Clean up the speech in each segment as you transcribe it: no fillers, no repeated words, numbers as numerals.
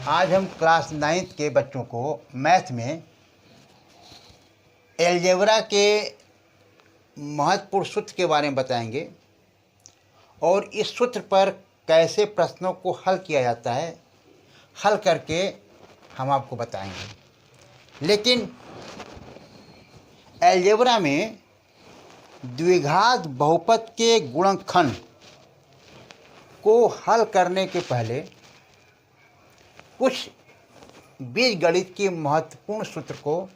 आज हम class 9th के बच्चों को मैथ में एलजेब्रा के महत्वपूर्ण सूत्र के बारे में बताएंगे और इस सूत्र पर कैसे प्रश्नों को हल किया जाता है, हल करके हम आपको बताएंगे। लेकिन एलजेब्रा में द्विघात बहुपद के गुणनखंड को हल करने के पहले कुछ बीजगणित के महत्वपूर्ण सूत्र को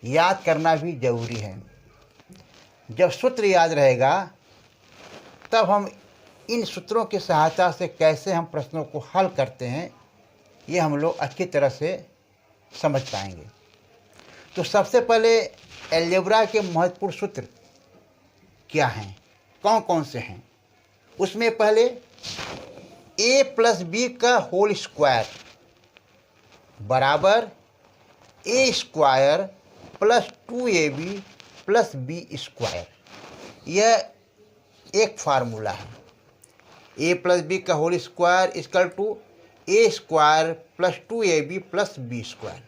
याद करना भी जरूरी है। जब सूत्र याद रहेगा तब हम इन सूत्रों की सहायता से कैसे हम प्रश्नों को हल करते हैं ये हम लोग अच्छी तरह से समझ पाएंगे। तो सबसे पहले एलजेब्रा के महत्वपूर्ण सूत्र क्या हैं, कौन कौन से हैं, उसमें पहले a प्लस बी का होल स्क्वायर बराबर a square plus 2ab plus b square, यह एक फार्मूला है। a प्लस बी का whole square equal to a square plus 2ab plus b square.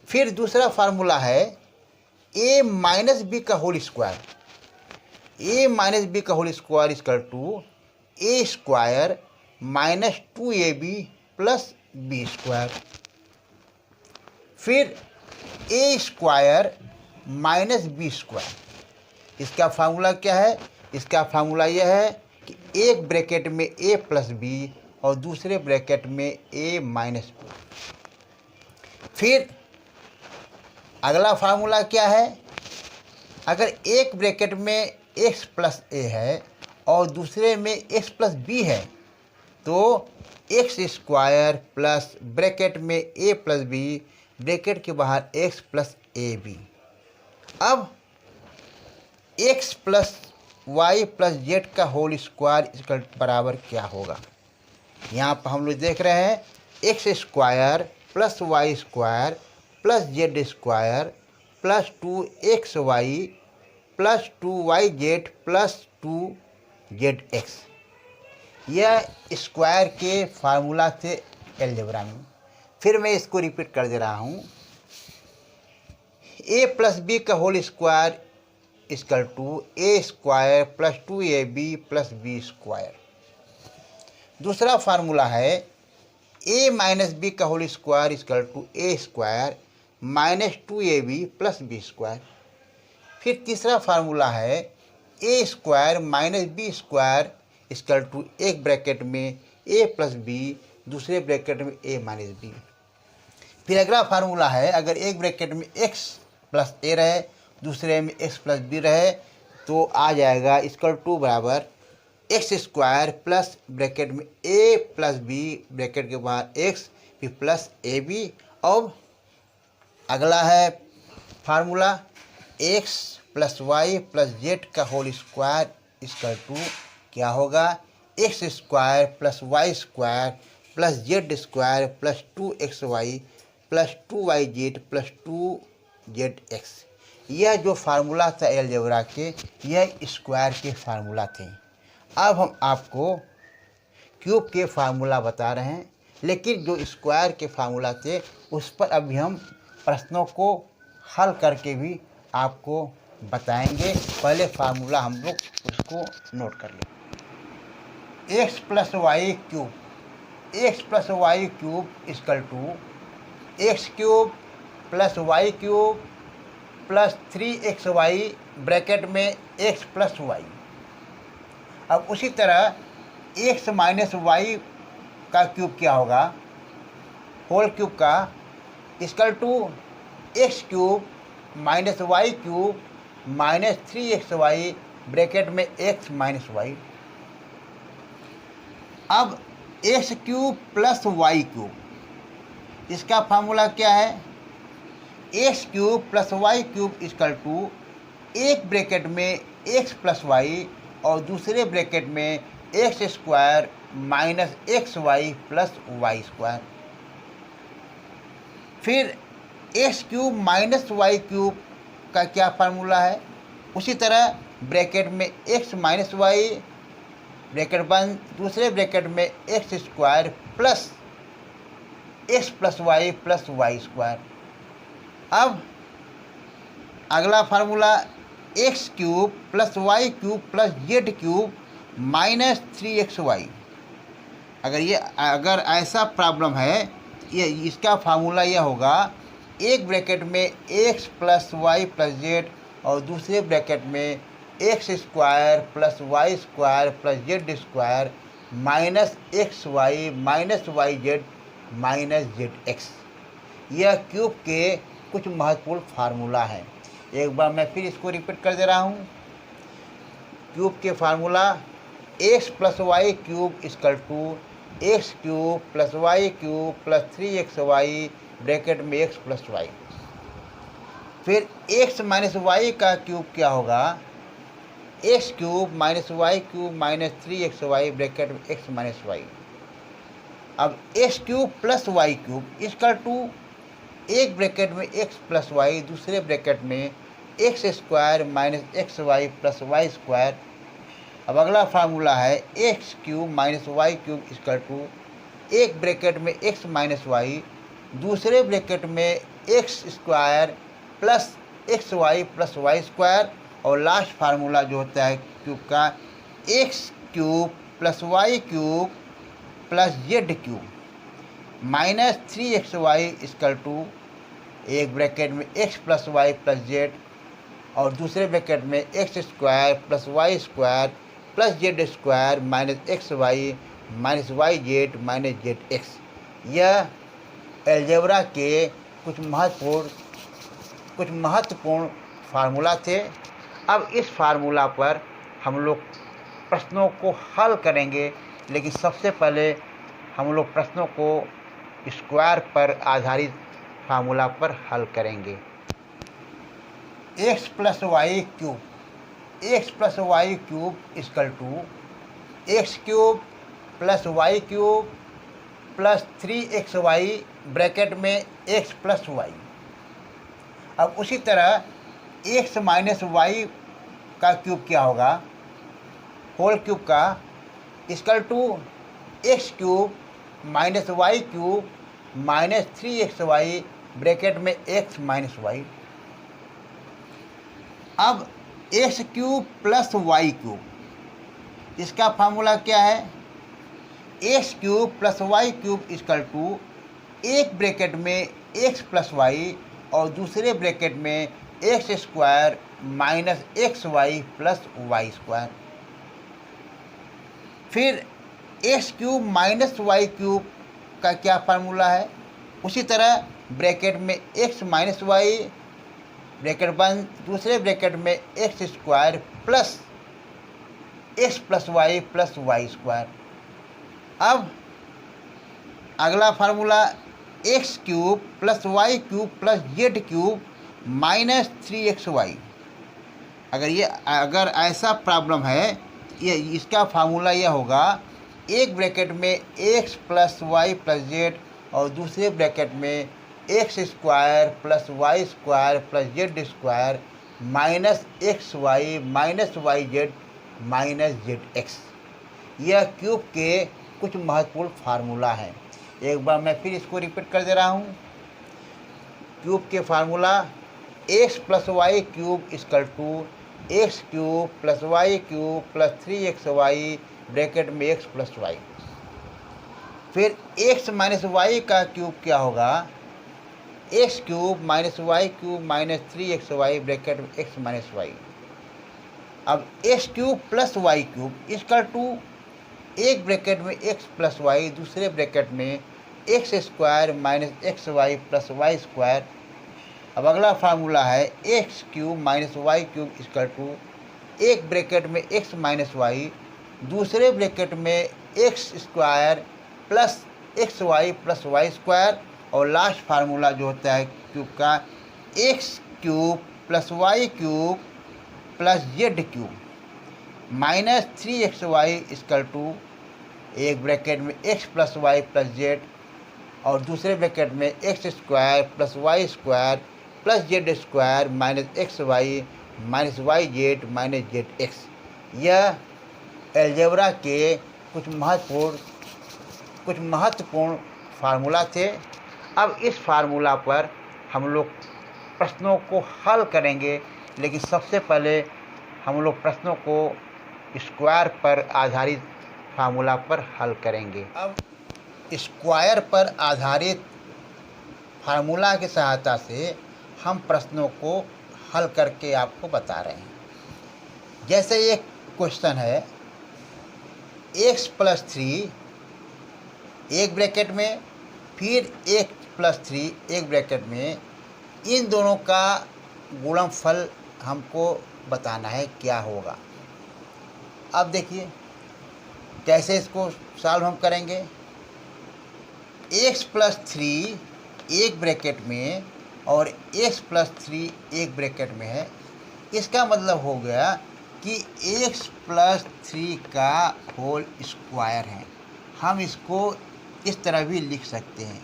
फिर दूसरा फार्मूला है a माइनस बी का whole square, a minus b का whole square equal to a square minus 2ab plus b square. फिर a square minus b square, इसका formula क्या है? इसका फार्मूला यह है कि एक ब्रैकेट में a प्लस बी और दूसरे ब्रैकेट में a माइनस बी। फिर अगला फार्मूला क्या है? अगर एक ब्रैकेट में x प्लस a है और दूसरे में x प्लस b है तो एक्स स्क्वायर प्लस ब्रैकेट में a प्लस बी, ब्रैकेट के बाहर x प्लस ए बी। अब x plus y plus z का होल स्क्वायर इसका बराबर क्या होगा? यहाँ पर हम लोग देख रहे हैं x square plus y square plus z square plus 2xy plus 2yz plus 2zx, यह स्क्वायर के फार्मूला थे एलजेब्रा में। फिर मैं इसको रिपीट कर दे रहा हूँ, a प्लस बी का whole square equal to a square plus 2ab plus b square. दूसरा फार्मूला है a माइनस बी का whole square equal to a square minus 2ab plus b square. फिर तीसरा फार्मूला है a square minus b square equal to एक bracket में a plus b, दूसरे bracket में a माइनस बी। फिर अगला फार्मूला है अगर एक ब्रैकेट में x प्लस a रहे, दूसरे में x प्लस बी रहे तो आ जाएगा इक्वल टू बराबर एक्स स्क्वायर प्लस ब्रैकेट में a प्लस बी, ब्रैकेट के बाहर x फिर प्लस ए बी। और अगला है formula x plus y plus z का होल स्क्वायर इक्वल टू क्या होगा? X square plus y square plus z square plus 2xy plus 2yz plus 2zx। यह जो फार्मूला था एलजेब्रा के, यह स्क्वायर के फार्मूला थे। अब हम आपको क्यूब के फार्मूला बता रहे हैं, लेकिन जो स्क्वायर के फार्मूला थे उस पर अभी हम प्रश्नों को हल करके भी आपको बताएंगे। पहले फार्मूला हम लोग उसको नोट कर लें। X plus y cube, x plus y cube equal to x cube plus y cube plus 3xy bracket में x प्लस वाई। अब उसी तरह x माइनस वाई का क्यूब क्या होगा? होल क्यूब का equal to x cube minus y cube minus 3xy bracket में x minus y. अब x cube plus y cube, इसका फार्मूला क्या है? X cube plus y cube equal to एक ब्रैकेट में एक्स प्लस वाई और दूसरे ब्रैकेट में x square minus x y plus y square. फिर x cube minus y cube का क्या फार्मूला है? उसी तरह ब्रैकेट में एक्स माइनस वाई ब्रैकेट बंद, दूसरे ब्रैकेट में x square plus x plus y square. अब अगला formula x cube plus y cube plus z cube minus 3xy। अगर ऐसा प्रॉब्लम है, ये इसका फार्मूला यह होगा, एक ब्रैकेट में x plus y plus z और दूसरे ब्रैकेट में x square plus y square plus z square minus x y minus y z minus z x. यह क्यूब के कुछ महत्वपूर्ण फार्मूला हैं। एक बार मैं फिर इसको रिपीट कर दे रहा हूँ। क्यूब के formula x plus y cube equal to x cube plus y cube plus 3xy bracket में एक्स प्लस वाई। फिर एक्स माइनस वाई का क्यूब क्या होगा, x cube minus y cube minus 3xy bracket में x minus y. अब x cube plus y cube equal to एक bracket में x plus y, दूसरे ब्रैकेट में x square minus x y plus y square. अब अगला formula है x cube minus y cube equal to एक bracket में एक्स माइनस वाई, दूसरे ब्रैकेट में x square plus x y plus y square. और लास्ट फार्मूला जो होता है क्यूब का, x cube plus y cube plus z cube minus 3xy equal to एक ब्रैकेट में x plus y plus z और दूसरे ब्रैकेट में x square plus y square plus z square minus x y minus y z minus z x. यह algebra के कुछ महत्वपूर्ण formula थे। अब इस फार्मूला पर हम लोग प्रश्नों को हल करेंगे, लेकिन सबसे पहले हम लोग प्रश्नों को स्क्वायर पर आधारित फार्मूला पर हल करेंगे। X plus y cube equal to x cube plus y cube plus 3xy bracket में एक्स प्लस वाई। अब उसी तरह एक्स माइनस वाई का क्यूब क्या होगा, होल क्यूब का equal to x cube minus y cube minus 3xy bracket में x minus y. अब x cube plus y cube, इसका फार्मूला क्या है, x cube plus y cube equal to एक ब्रैकेट में एक्स प्लस वाई और दूसरे ब्रैकेट में x square minus x y plus y square. फिर x cube minus y cube का क्या फार्मूला है, उसी तरह ब्रैकेट में एक्स माइनस वाई ब्रैकेट बंद, दूसरे ब्रैकेट में x square plus x plus y square. अब अगला formula x cube plus y cube plus z cube minus 3xy। अगर ऐसा प्रॉब्लम है, ये इसका फार्मूला यह होगा, एक ब्रैकेट में x plus y plus z और दूसरे ब्रैकेट में x square plus y square plus z square minus x y minus y z minus z x. यह क्यूब के कुछ महत्वपूर्ण फार्मूला हैं। एक बार मैं फिर इसको रिपीट कर दे रहा हूँ। क्यूब के formula x plus y cube equal to x cube plus y cube plus 3xy bracket में एक्स प्लस वाई। फिर एक्स माइनस वाई का क्यूब क्या होगा, x cube minus y cube minus 3xy bracket में x minus y. अब x cube plus y cube equal to एक bracket में x plus y, दूसरे ब्रैकेट में x square minus x y plus y square. अब अगला formula है x cube minus y cube equal to एक bracket में एक्स माइनस वाई, दूसरे ब्रैकेट में x square plus x y plus y square. और लास्ट फार्मूला जो होता है क्यूब का, x cube plus y cube plus z cube minus 3xy equal to एक ब्रैकेट में x plus y plus z और दूसरे ब्रैकेट में x square plus y square plus z square minus x y minus y z minus z x. यह algebra के कुछ महत्वपूर्ण formula थे। अब इस फार्मूला पर हम लोग प्रश्नों को हल करेंगे, लेकिन सबसे पहले हम लोग प्रश्नों को स्क्वायर पर आधारित फार्मूला पर हल करेंगे। अब स्क्वायर पर आधारित फार्मूला की सहायता से हम प्रश्नों को हल करके आपको बता रहे हैं। जैसे एक क्वेश्चन है, x + 3 एक ब्रैकेट में, फिर x + 3 एक ब्रैकेट में, इन दोनों का गुणनफल हमको बताना है क्या होगा। अब देखिए कैसे इसको सॉल्व हम करेंगे। x + 3 एक ब्रैकेट में और x + 3 एक ब्रैकेट में है, इसका मतलब हो गया कि x + 3 का होल स्क्वायर है। हम इसको इस तरह भी लिख सकते हैं,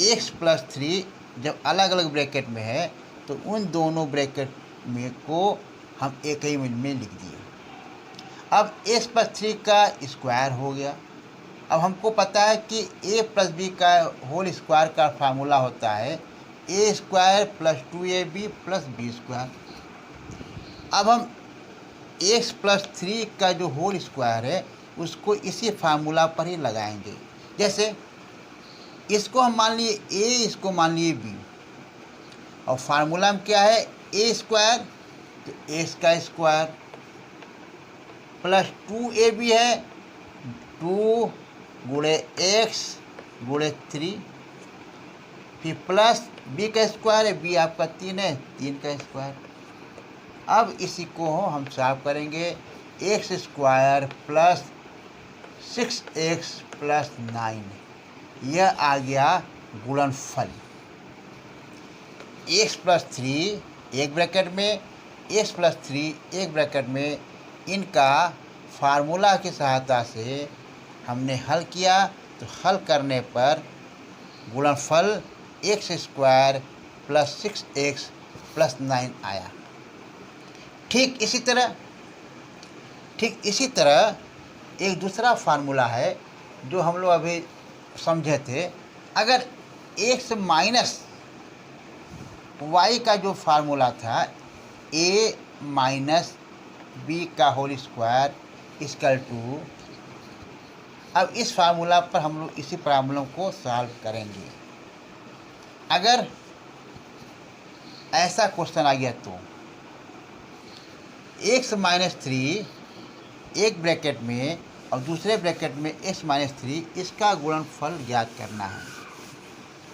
x + 3 जब अलग अलग ब्रैकेट में है तो उन दोनों ब्रैकेट में को हम एक ही में लिख दिए। अब x + 3 का स्क्वायर हो गया। अब हमको पता है कि a + b का होल स्क्वायर का फार्मूला होता है a² + 2ab + b²। अब हम x + 3 का जो होल स्क्वायर है उसको इसी फार्मूला पर ही लगाएंगे। जैसे इसको हम मान लिए a, इसको मान लिए b, और फार्मूला में क्या है a², तो a का स्क्वायर प्लस 2ab है, 2 गुणे x गुणे 3, फिर प्लस b का स्क्वायर है, b आपका 3 है, 3 का स्क्वायर। अब इसी को हम सॉल्व करेंगे, x² + 6x + 9, यह आ गया गुणनफल। x + 3 एक ब्रैकेट में, x + 3 एक ब्रैकेट में, इनका फार्मूला की सहायता से हमने हल किया, तो हल करने पर गुणनफल x² + 6x + 9 आया। ठीक इसी तरह एक दूसरा फार्मूला है जो हम लोग अभी समझे थे। अगर x - y का जो फार्मूला था a - b का होल स्क्वायर = अब इस फार्मूला पर हम लोग इसी प्रॉब्लम को सॉल्व करेंगे। अगर ऐसा क्वेश्चन आ गया तो x - 3 एक ब्रैकेट में और दूसरे ब्रैकेट में x - 3, इसका गुणनफल ज्ञात करना है।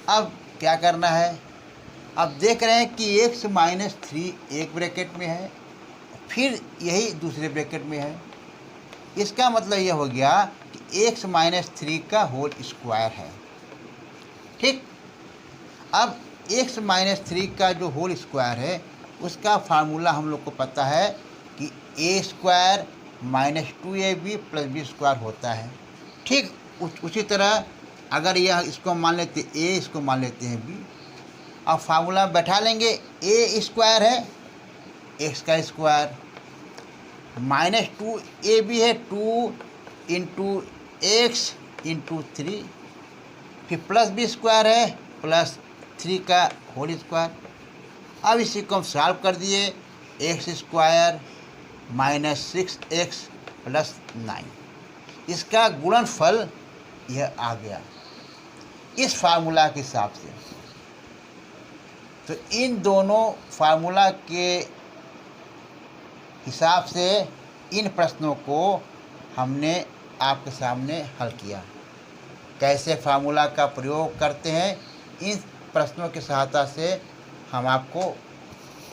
अब क्या करना है, अब देख रहे हैं कि x - 3 एक ब्रैकेट में है, फिर यही दूसरे ब्रैकेट में है, इसका मतलब यह हो गया कि x - 3 का होल स्क्वायर है। ठीक, अब x - 3 का जो होल स्क्वायर है उसका फार्मूला हम लोग को पता है कि a² - 2ab + b² होता है। ठीक उसी तरह अगर यह इसको मान लेते a, इसको मान लेते हैं b, अब फार्मूला बैठा लेंगे, a² है x का स्क्वायर, -2ab है 2 × x × 3, फिर प्लस b² है प्लस 3 का होल स्क्वायर। अब इसी को हम सॉल्व कर दिए, x² - 6x + 9, इसका गुणनफल यह आ गया इस फार्मूला के हिसाब से। तो इन दोनों फार्मूला के हिसाब से इन प्रश्नों को हमने आपके सामने हल किया। कैसे फार्मूला का प्रयोग करते हैं, इन प्रश्नों की सहायता से हम आपको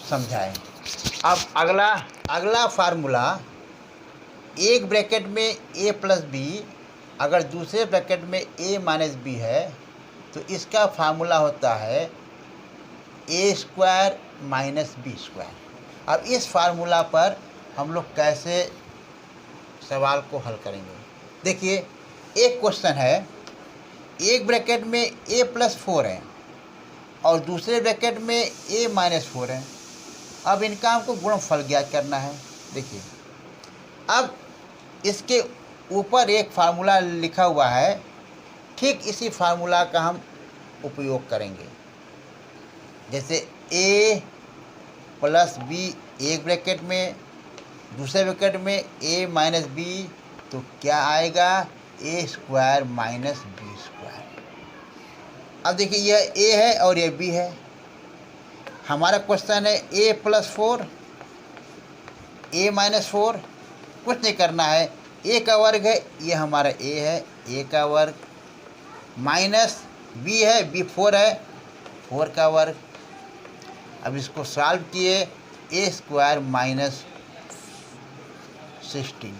समझाएं। अब अगला फार्मूला, एक ब्रैकेट में a + b, अगर दूसरे ब्रैकेट में a - b है तो इसका फार्मूला होता है a² - b²। अब इस फार्मूला पर हम लोग कैसे सवाल को हल करेंगे। देखिए एक क्वेश्चन है, एक ब्रैकेट में a + 4 है और दूसरे ब्रैकेट में a - 4 है। अब इनका हमको गुणनफल ज्ञात करना है। देखिए अब इसके ऊपर एक फार्मूला लिखा हुआ है, ठीक इसी फार्मूला का हम उपयोग करेंगे। जैसे a प्लस बी एक ब्रैकेट में, दूसरे ब्रैकेट में a माइनस बी, तो क्या आएगा a square minus b square. अब देखिए यह a है और यह b है। हमारा क्वेश्चन है a प्लस 4 a माइनस 4, कुछ नहीं करना है, a का वर्ग है, ये हमारा a है, a का वर्ग माइनस b है, b 4 है, 4 का वर्ग। अब इसको सॉल्व किए, a स्क्वायर माइनस 16,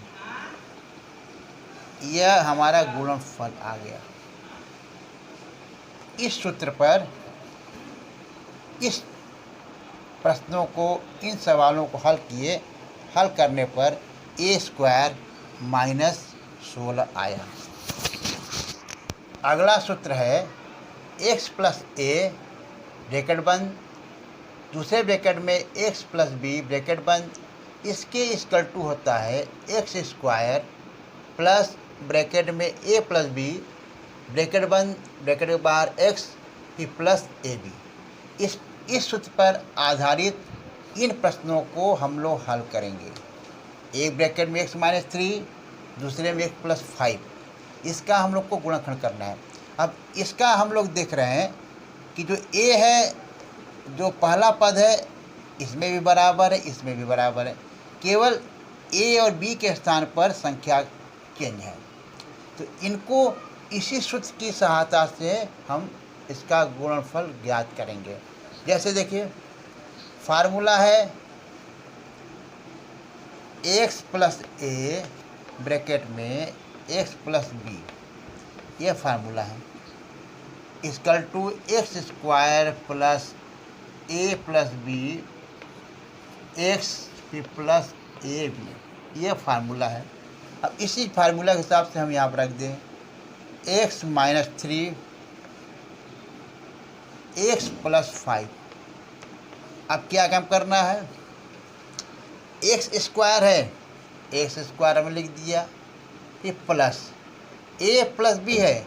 यह हमारा गुणनफल आ गया। इस सूत्र पर इस प्रश्नों को, इन सवालों को हल किए, हल करने पर a स्क्वायर माइनस 16 आया। अगला सूत्र है x प्लस a ब्रैकेट बंद, दूसरे ब्रैकेट में x प्लस b ब्रैकेट बंद, इसके इक्वल टू होता है x स्क्वायर प्लस ब्रैकेट में a प्लस b ब्रैकेट बंद, ब्रैकेट के बाहर x फिर प्लस ab। इस सूत्र पर आधारित इन प्रश्नों को हम लोग हल करेंगे। एक ब्रैकेट में x माइनस 3, दूसरे में x प्लस 5, इसका हम लोग को गुणनखंड करना है। अब इसका हम लोग देख रहे हैं कि जो a है, जो पहला पद है, इसमें भी बराबर है, इसमें भी बराबर है, केवल a और b के स्थान पर संख्या चेंज है। तो इनको इसी सूत्र की सहायता से हम इसका गुणनफल ज्ञात करेंगे। जैसे देखिए फार्मूला है x प्लस a ब्रैकेट में x प्लस बी, यह फार्मूला है, equal to x square plus a plus b x plus a b, यह फार्मूला है। अब इसी फार्मूला के हिसाब से हम यहाँ पर रख दें x माइनस 3 x प्लस 5। अब क्या काम करना है, x स्क्वायर है, x स्क्वायर हमने लिख दिया, फिर प्लस a प्लस b है,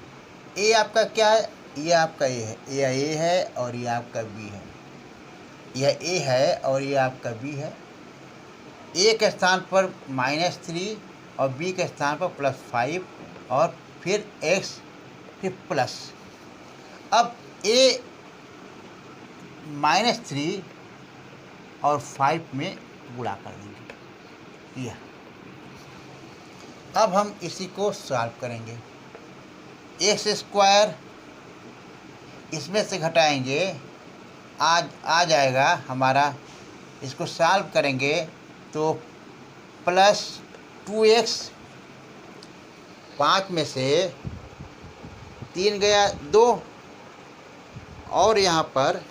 a आपका क्या है, ये आपका a है, यह a है और ये आपका b है, यह a है और ये आपका b है। a के स्थान पर माइनस 3 और b के स्थान पर प्लस 5 और फिर x फिर प्लस। अब a माइनस 3 और 5 में गुणा कर देंगे यह। अब हम इसी को सॉल्व करेंगे, एक्स स्क्वायर इसमें से घटाएंगे, आ जाएगा हमारा, इसको सॉल्व करेंगे तो प्लस 2x, 5 में से 3 गया 2 और यहाँ पर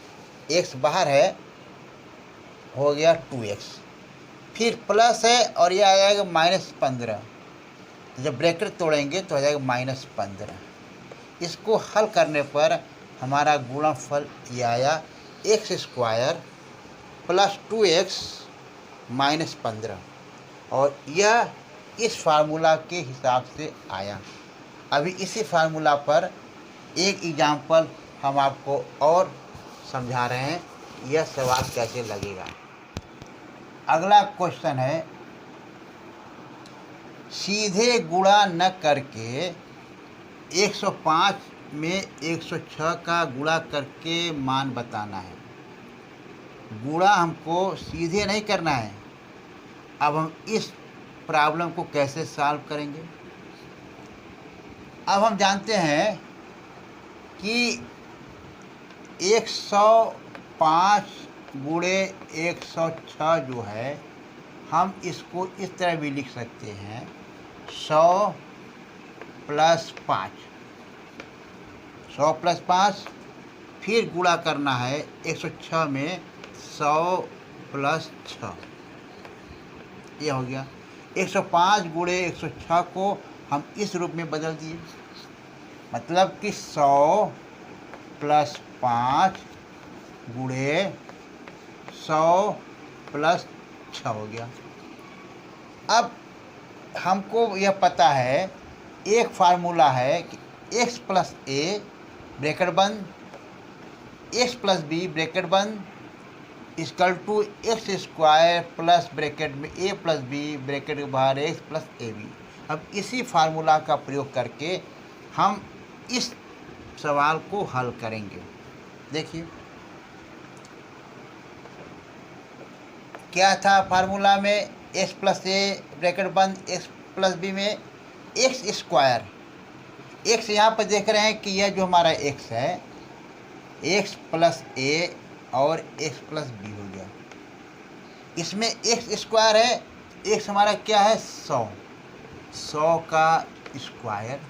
x बाहर है, हो गया 2x, फिर प्लस है और यह आ जाएगा माइनस 15। जब ब्रैकेट तोड़ेंगे तो आ जाएगा माइनस 15। इसको हल करने पर हमारा गुणनफल ये आया x square plus 2x minus 15, और यह इस फार्मूला के हिसाब से आया। अभी इसी फार्मूला पर एक एग्जाम्पल हम आपको और समझा रहे हैं, यह सवाल कैसे लगेगा। अगला क्वेश्चन है, सीधे गुणा न करके 105 में 106 का गुणा करके मान बताना है। गुणा हमको सीधे नहीं करना है। अब हम इस प्रॉब्लम को कैसे सॉल्व करेंगे। अब हम जानते हैं कि 105 गुणे 106 जो है, हम इसको इस तरह भी लिख सकते हैं 100 प्लस 5, 100 प्लस 5, फिर गुणा करना है 106 में 100 प्लस 6, ये हो गया। 105 गुणे 106 को हम इस रूप में बदल दिए, मतलब कि 100 प्लस 5 गुणे 100 प्लस 6 हो गया। अब हमको यह पता है, एक फार्मूला है कि x प्लस a ब्रैकेट बंद एक्स प्लस बी ब्रैकेट बंद equal to x square plus bracket में ए प्लस बी ब्रैकेट के बाहर एक्स प्लस ए बी। अब इसी फार्मूला का प्रयोग करके हम इस सवाल को हल करेंगे। देखिए क्या था फार्मूला में, एक्स प्लस ए ब्रैकेट बंद एक्स प्लस बी में एक्स स्क्वायर, एक्स यहाँ पर देख रहे हैं कि यह जो हमारा एक्स है एक्स प्लस ए और एक्स प्लस बी हो गया। इसमें एक्स स्क्वायर है, एक्स हमारा क्या है 100, 100 का स्क्वायर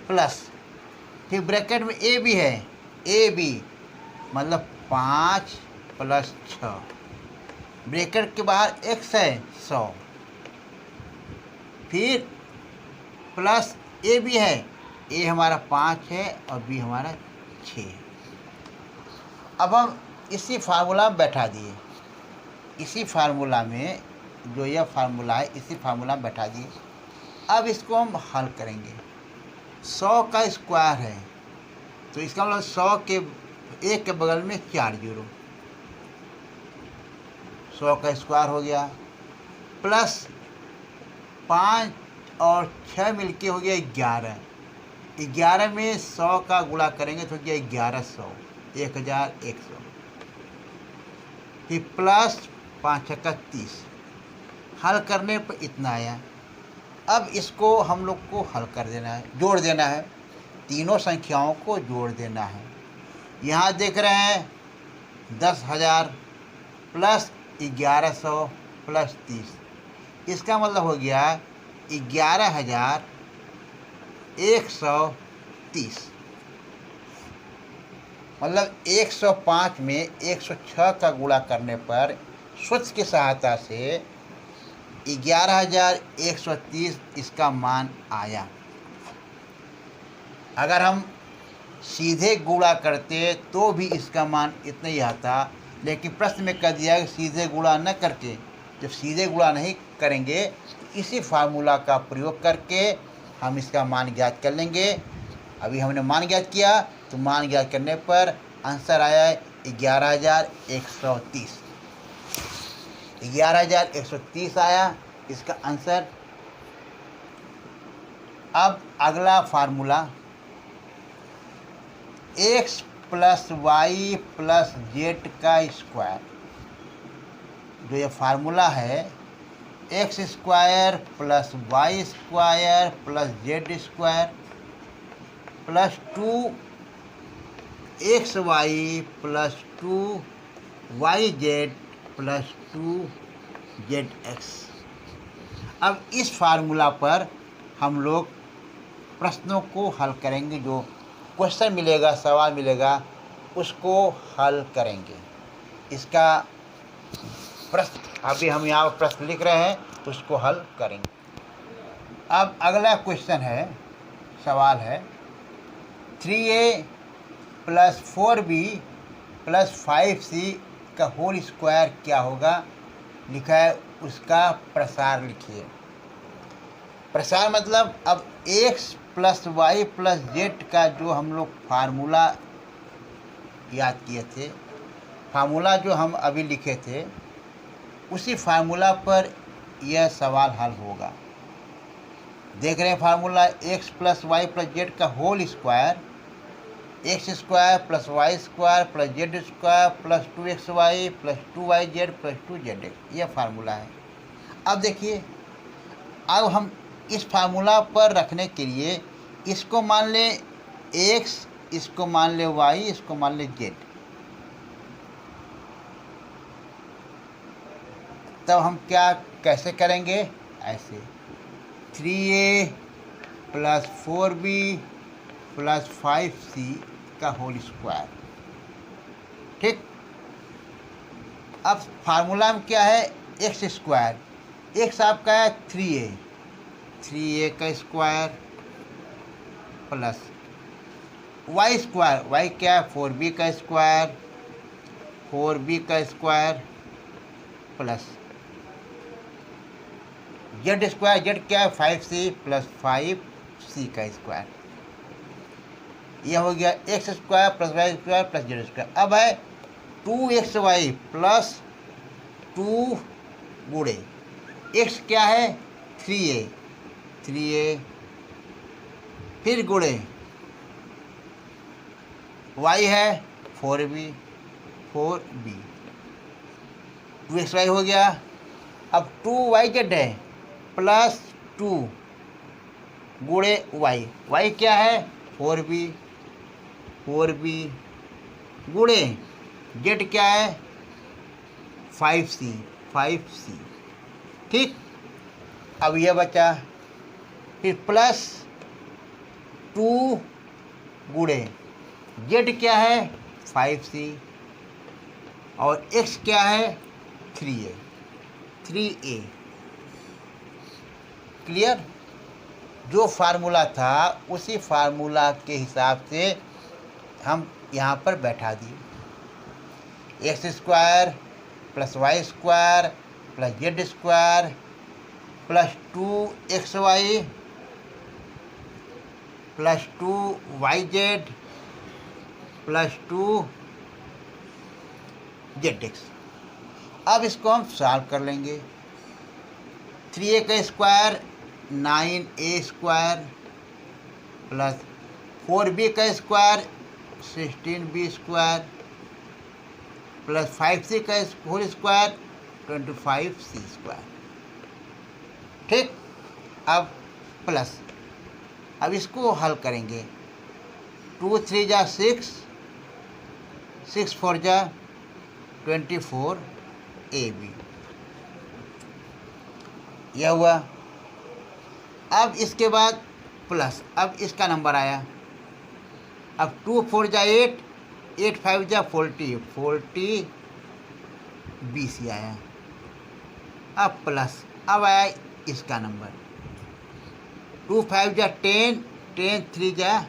प्लस फिर ब्रैकेट में ए बी है, ए बी मतलब 5 प्लस 6 ब्रैकेट के बाहर एक्स है 100 फिर प्लस ए बी है, ए हमारा 5 है और बी हमारा 6। अब हम इसी फार्मूला में बैठा दिए, इसी फार्मूला में जो यह फार्मूला है इसी फार्मूला में बैठा दिए। अब इसको हम हल करेंगे। 100 का स्क्वायर है तो इसका मतलब 100 के एक के बगल में 4 जीरो, 100 का स्क्वायर हो गया प्लस 5 और 6 मिलके हो गया 11, 11 में 100 का गुणा करेंगे तो हो गया 1100, 1100 फिर प्लस 5 का 30, हल करने पर इतना आया। अब इसको हम लोग को हल कर देना है, जोड़ देना है, तीनों संख्याओं को जोड़ देना है। यहाँ देख रहे हैं 10,000 प्लस 1100 प्लस 30, इसका मतलब हो गया 11,130, मतलब 105 में 106 का गुणा करने पर सूत्र की सहायता से 11,130 इसका मान आया। अगर हम सीधे गुणा करते तो भी इसका मान इतना ही आता, लेकिन प्रश्न में कह दिया कि सीधे गुणा न करके, जब सीधे गुणा नहीं करेंगे तो इसी फार्मूला का प्रयोग करके हम इसका मान ज्ञात कर लेंगे। अभी हमने मान ज्ञात किया तो मान ज्ञात करने पर आंसर आया है 11,130, 11,130 आया इसका आंसर। अब अगला formula x plus y plus z का स्क्वायर, जो ये फार्मूला है x square plus y square plus z square plus 2xy plus 2yz plus 2zx। अब इस फार्मूला पर हम लोग प्रश्नों को हल करेंगे, जो क्वेश्चन मिलेगा, सवाल मिलेगा, उसको हल करेंगे। इसका प्रश्न अभी हम यहाँ प्रश्न लिख रहे हैं तो उसको हल करेंगे। अब अगला क्वेश्चन है, सवाल है 3a plus 4b plus 5c का होल स्क्वायर क्या होगा, लिखा है, उसका प्रसार लिखिए। प्रसार मतलब अब x plus y plus z का जो हम लोग फार्मूला याद किए थे, फार्मूला जो हम अभी लिखे थे, उसी फार्मूला पर यह सवाल हल होगा। देख रहे हैं formula x plus y plus z का whole square, x square plus y square plus z square plus 2xy plus 2yz plus 2zx, यह फार्मूला है। अब देखिए, अब हम इस फार्मूला पर रखने के लिए इसको मान लें x, इसको मान लें y, इसको मान लें z। तब हम क्या कैसे करेंगे, ऐसे 3a plus 4b plus 5c का होल स्क्वायर, ठीक। अब फार्मूला में क्या है, एक्स स्क्वायर, एक्स आपका है 3a, 3a का square plus y square, y क्या है 4b का स्क्वायर, 4b का square plus z square, z क्या है 5c प्लस 5c का स्क्वायर। यह हो गया x square plus y square plus z square. अब है 2xy प्लस 2 गुणे एक्स क्या है 3a फिर गुणे y है 4b 2xy हो गया। अब 2yz है प्लस 2 गुणे y क्या है 4b गुणे z क्या है 5c ठीक। अब यह बचा फिर प्लस 2 गुणे z क्या है 5c और x क्या है 3a क्लियर। जो फार्मूला था उसी फार्मूला के हिसाब से हम यहाँ पर बैठा दिए। X square plus y square plus z square plus 2xy plus 2yz plus 2zx। अब इसको हम सॉल्व कर लेंगे। 3a का square 9a square plus 4b का square 16b square plus 5c का होल स्क्वायर 25c स्क्वायर ठीक। अब प्लस अब इसको हल करेंगे 2 3 जा 6 6 4 जा 24ab यह हुआ। अब इसके बाद प्लस अब इसका नंबर आया। अब 2 4 जा 8 8 5 जा 40 BC आया। अब प्लस अब आया इसका नंबर 2 5 जा 10 10 3 जा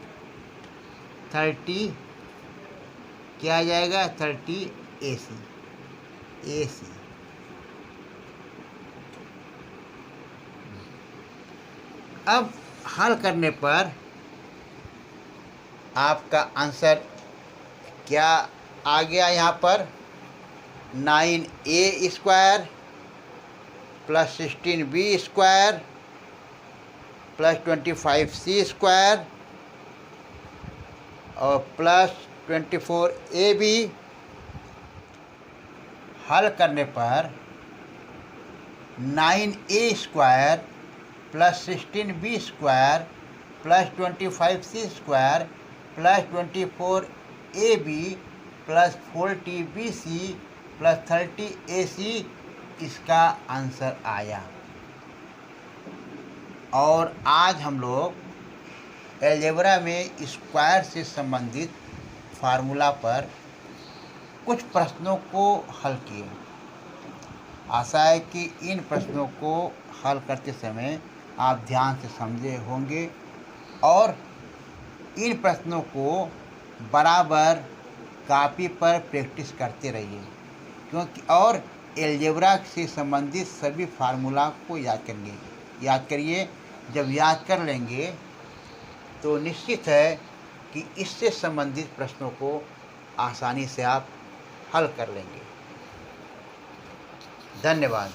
30 क्या आ जाएगा 30 AC। अब हल करने पर आपका आंसर क्या आ गया यहाँ पर 9a square plus 16b square plus 25c square और प्लस 24ab। हल करने पर 9a square plus 16b square plus 25c square plus 24ab plus 40bc plus 30ac इसका आंसर आया। और आज हम लोग अलजेब्रा में स्क्वायर से संबंधित फार्मूला पर कुछ प्रश्नों को हल किए। आशा है कि इन प्रश्नों को हल करते समय आप ध्यान से समझे होंगे और इन प्रश्नों को बराबर कापी पर प्रैक्टिस करते रहिए क्योंकि और अलजेब्रा से संबंधित सभी फार्मूला को याद करिए। जब याद कर लेंगे तो निश्चित है कि इससे संबंधित प्रश्नों को आसानी से आप हल कर लेंगे। धन्यवाद।